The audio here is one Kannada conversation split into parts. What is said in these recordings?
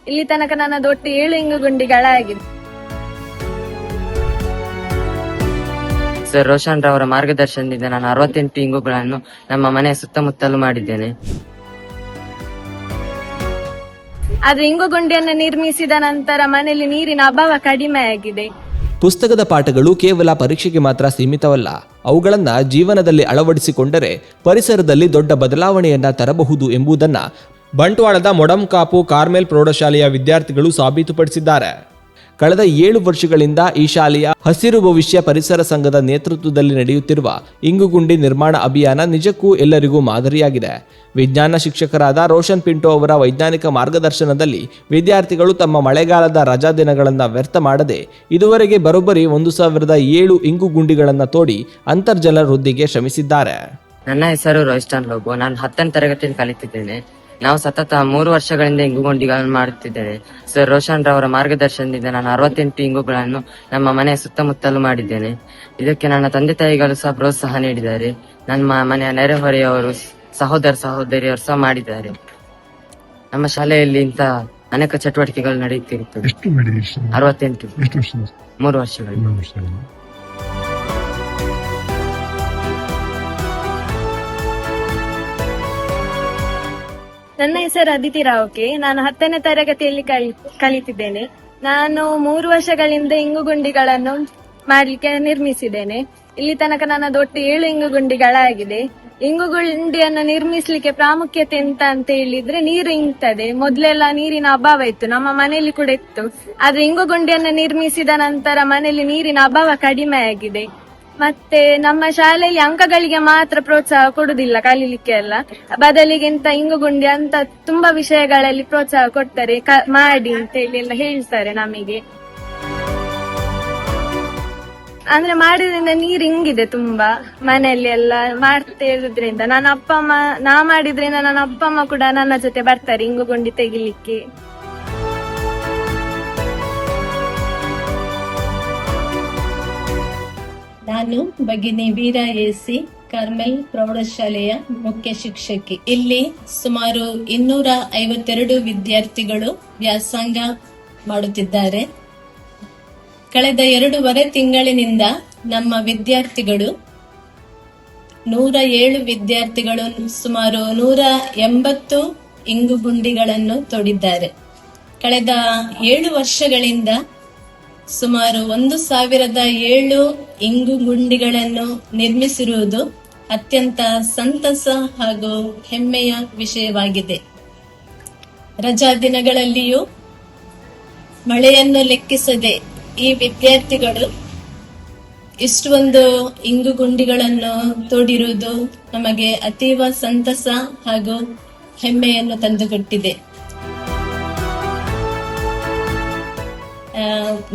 ಇಲ್ಲಿ ತನಕ ನನ್ನದು ಒಟ್ಟು 7 ಇಂಗುಗುಂಡಿಗಳಾಗಿದೆ. ಸರ್ ರೋಷನ್ ರವರ ಮಾರ್ಗದರ್ಶನದಿಂದ ನಾನು 68 ಇಂಗುಗಳನ್ನು ನಮ್ಮ ಮನೆಯ ಸುತ್ತಮುತ್ತಲೂ ಮಾಡಿದ್ದೇನೆ. ಆದ್ರೆ ಇಂಗುಗುಂಡಿಯನ್ನು ನಿರ್ಮಿಸಿದ ನಂತರ ಮನೆಯಲ್ಲಿ ನೀರಿನ ಅಭಾವ ಕಡಿಮೆಯಾಗಿದೆ. ಪುಸ್ತಕದ ಪಾಠಗಳು ಕೇವಲ ಪರೀಕ್ಷೆಗೆ ಮಾತ್ರ ಸೀಮಿತವಲ್ಲ. ಅವುಗಳನ್ನು ಜೀವನದಲ್ಲಿ ಅಳವಡಿಸಿಕೊಂಡರೆ ಪರಿಸರದಲ್ಲಿ ದೊಡ್ಡ ಬದಲಾವಣೆಯನ್ನ ತರಬಹುದು ಎಂಬುದನ್ನ ಬಂಟ್ವಾಳದ ಮೊಡಂಕಾಪು ಕಾರ್ಮೆಲ್ ಪ್ರೌಢಶಾಲೆಯ ವಿದ್ಯಾರ್ಥಿಗಳು ಸಾಬೀತುಪಡಿಸಿದ್ದಾರೆ. ಕಳೆದ 7 ವರ್ಷಗಳಿಂದ ಈ ಶಾಲೆಯ ಹಸಿರು ಭವಿಷ್ಯ ಪರಿಸರ ಸಂಘದ ನೇತೃತ್ವದಲ್ಲಿ ನಡೆಯುತ್ತಿರುವ ಇಂಗುಗುಂಡಿ ನಿರ್ಮಾಣ ಅಭಿಯಾನ ನಿಜಕ್ಕೂ ಎಲ್ಲರಿಗೂ ಮಾದರಿಯಾಗಿದೆ. ವಿಜ್ಞಾನ ಶಿಕ್ಷಕರಾದ ರೋಷನ್ ಪಿಂಟೋ ಅವರ ವೈಜ್ಞಾನಿಕ ಮಾರ್ಗದರ್ಶನದಲ್ಲಿ ವಿದ್ಯಾರ್ಥಿಗಳು ತಮ್ಮ ಮಳೆಗಾಲದ ರಜಾ ದಿನಗಳನ್ನು ವ್ಯರ್ಥ ಮಾಡದೆ ಇದುವರೆಗೆ ಬರೋಬ್ಬರಿ 1007 ಇಂಗುಗುಂಡಿಗಳನ್ನು ತೋಡಿ ಅಂತರ್ಜಲ ವೃದ್ಧಿಗೆ ಶ್ರಮಿಸಿದ್ದಾರೆ. ನನ್ನ ಹೆಸರು ರೋಹಿಸ್ಟನ್ ಲೋಬೋ. ನಾನು 10ನೇ ತರಗತಿಯಲ್ಲಿ ಕಲಿತಿದ್ದೇನೆ. ನಾವು ಸತತ 3 ವರ್ಷಗಳಿಂದ ಇಂಗುಗುಂಡಿಗಳನ್ನು ಮಾಡುತ್ತಿದ್ದೇವೆ. ಸರ್ ರೋಷನ್ ರವರ ಮಾರ್ಗದರ್ಶನದಿಂದ ನಾನು 68 ಇಂಗುಗಳನ್ನು ನಮ್ಮ ಮನೆಯ ಸುತ್ತಮುತ್ತಲೂ ಮಾಡಿದ್ದೇನೆ. ಇದಕ್ಕೆ ನನ್ನ ತಂದೆ ತಾಯಿಗಳು ಸಹ ಪ್ರೋತ್ಸಾಹ ನೀಡಿದ್ದಾರೆ. ನಮ್ಮ ಮನೆಯ ನೆರೆಹೊರೆಯವರು, ಸಹೋದರ ಸಹೋದರಿಯರು ಸಹ ಮಾಡಿದ್ದಾರೆ. ನಮ್ಮ ಶಾಲೆಯಲ್ಲಿ ಇಂಥ ಅನೇಕ ಚಟುವಟಿಕೆಗಳು ನಡೆಯುತ್ತಿರುತ್ತವೆ. 68. 3 ವರ್ಷಗಳು. ನನ್ನ ಹೆಸರು ಅದಿತಿ ರಾವ್ಕೆ. ನಾನು 10ನೇ ತರಗತಿಯಲ್ಲಿ ಕಲಿತಿದ್ದೇನೆ. ನಾನು 3 ವರ್ಷಗಳಿಂದ ಇಂಗುಗುಂಡಿಗಳನ್ನು ಮಾಡ್ಲಿಕ್ಕೆ ನಿರ್ಮಿಸಿದ್ದೇನೆ. ಇಲ್ಲಿ ತನಕ ನನ್ನದು ಒಟ್ಟು 7 ಇಂಗುಗುಂಡಿಗಳಾಗಿದೆ. ಇಂಗುಗುಂಡಿಯನ್ನು ನಿರ್ಮಿಸಲಿಕ್ಕೆ ಪ್ರಾಮುಖ್ಯತೆ ಅಂತ ಹೇಳಿದ್ರೆ ನೀರು ಇಂಗ್ತದೆ. ಮೊದ್ಲೆಲ್ಲ ನೀರಿನ ಅಭಾವ ಇತ್ತು, ನಮ್ಮ ಮನೆಯಲ್ಲಿ ಕೂಡ ಇತ್ತು. ಆದ್ರೆ ಇಂಗುಗುಂಡಿಯನ್ನು ನಿರ್ಮಿಸಿದ ನಂತರ ಮನೆಯಲ್ಲಿ ನೀರಿನ ಅಭಾವ ಕಡಿಮೆಯಾಗಿದೆ. ಮತ್ತೆ ನಮ್ಮ ಶಾಲೆಯಲ್ಲಿ ಅಂಕಗಳಿಗೆ ಮಾತ್ರ ಪ್ರೋತ್ಸಾಹ ಕೊಡುದಿಲ್ಲ ಕಲೀಲಿಕ್ಕೆ ಎಲ್ಲ, ಬದಲಿಗೆ ಇಂತ ಇಂಗುಗುಂಡಿ ಅಂತ ತುಂಬಾ ವಿಷಯಗಳಲ್ಲಿ ಪ್ರೋತ್ಸಾಹ ಕೊಡ್ತಾರೆ, ಮಾಡಿ ಅಂತ ಹೇಳಿ ಎಲ್ಲ ಹೇಳ್ತಾರೆ ನಮಗೆ. ಅಂದ್ರೆ ಮಾಡಿದ್ರಿಂದ ನೀರು ಇಂಗಿದೆ ತುಂಬಾ. ಮನೆಯಲ್ಲಿ ಎಲ್ಲ ಮಾಡ್ತಾ ಇರೋದ್ರಿಂದ ನಾ ಮಾಡಿದ್ರಿಂದ ನನ್ನ ಅಪ್ಪ ಅಮ್ಮ ಕೂಡ ನನ್ನ ಜೊತೆ ಬರ್ತಾರೆ ಇಂಗುಗುಂಡಿ ತೆಗಿಲಿಕ್ಕೆ. ನಾನು ಭಗಿನಿ ವೀರ ಎಸಿ ಕಾರ್ಮೆಲ್ ಪ್ರೌಢಶಾಲೆಯ ಮುಖ್ಯ ಶಿಕ್ಷಕಿ. ಇಲ್ಲಿ ಸುಮಾರು 252 ವಿದ್ಯಾರ್ಥಿಗಳು ವ್ಯಾಸಂಗ ಮಾಡುತ್ತಿದ್ದಾರೆ. ಕಳೆದ 2.5 ತಿಂಗಳಿನಿಂದ ನಮ್ಮ ವಿದ್ಯಾರ್ಥಿಗಳು 107 ವಿದ್ಯಾರ್ಥಿಗಳು ಸುಮಾರು 180 ಇಂಗುಗುಂಡಿಗಳನ್ನು ತೋಡಿದ್ದಾರೆ. ಕಳೆದ 7 ವರ್ಷಗಳಿಂದ ಸುಮಾರು 1007 ಇಂಗುಗುಂಡಿಗಳನ್ನು ನಿರ್ಮಿಸಿರುವುದು ಅತ್ಯಂತ ಸಂತಸ ಹಾಗೂ ಹೆಮ್ಮೆಯ ವಿಷಯವಾಗಿದೆ. ರಜಾ ದಿನಗಳಲ್ಲಿಯೂ ಮಳೆಯನ್ನು ಲೆಕ್ಕಿಸದೆ ಈ ವಿದ್ಯಾರ್ಥಿಗಳು ಇಷ್ಟೊಂದು ಇಂಗುಗುಂಡಿಗಳನ್ನು ತೋಡಿರುವುದು ನಮಗೆ ಅತೀವ ಸಂತಸ ಹಾಗೂ ಹೆಮ್ಮೆಯನ್ನು ತಂದುಕೊಟ್ಟಿದೆ.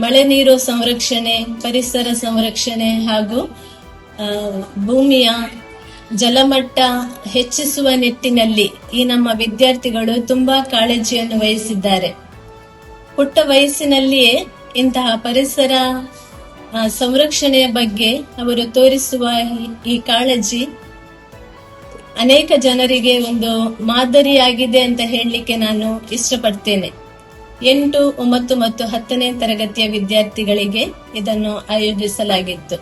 ಮಳೆ ನೀರು ಸಂರಕ್ಷಣೆ, ಪರಿಸರ ಸಂರಕ್ಷಣೆ ಹಾಗೂ ಭೂಮಿಯ ಜಲಮಟ್ಟ ಹೆಚ್ಚಿಸುವ ನಿಟ್ಟಿನಲ್ಲಿ ಈ ನಮ್ಮ ವಿದ್ಯಾರ್ಥಿಗಳು ತುಂಬಾ ಕಾಳಜಿಯನ್ನು ವಹಿಸಿದ್ದಾರೆ. ಪುಟ್ಟ ವಯಸ್ಸಿನಲ್ಲಿಯೇ ಇಂತಹ ಪರಿಸರ ಸಂರಕ್ಷಣೆಯ ಬಗ್ಗೆ ಅವರು ತೋರಿಸುವ ಈ ಕಾಳಜಿ ಅನೇಕ ಜನರಿಗೆ ಒಂದು ಮಾದರಿಯಾಗಿದೆ ಅಂತ ಹೇಳಲಿಕ್ಕೆ ನಾನು ಇಷ್ಟಪಡ್ತೇನೆ. 8, 9 ಮತ್ತು 10ನೇ ತರಗತಿಯ ವಿದ್ಯಾರ್ಥಿಗಳಿಗೆ ಇದನ್ನು ಆಯೋಜಿಸಲಾಗಿತ್ತು.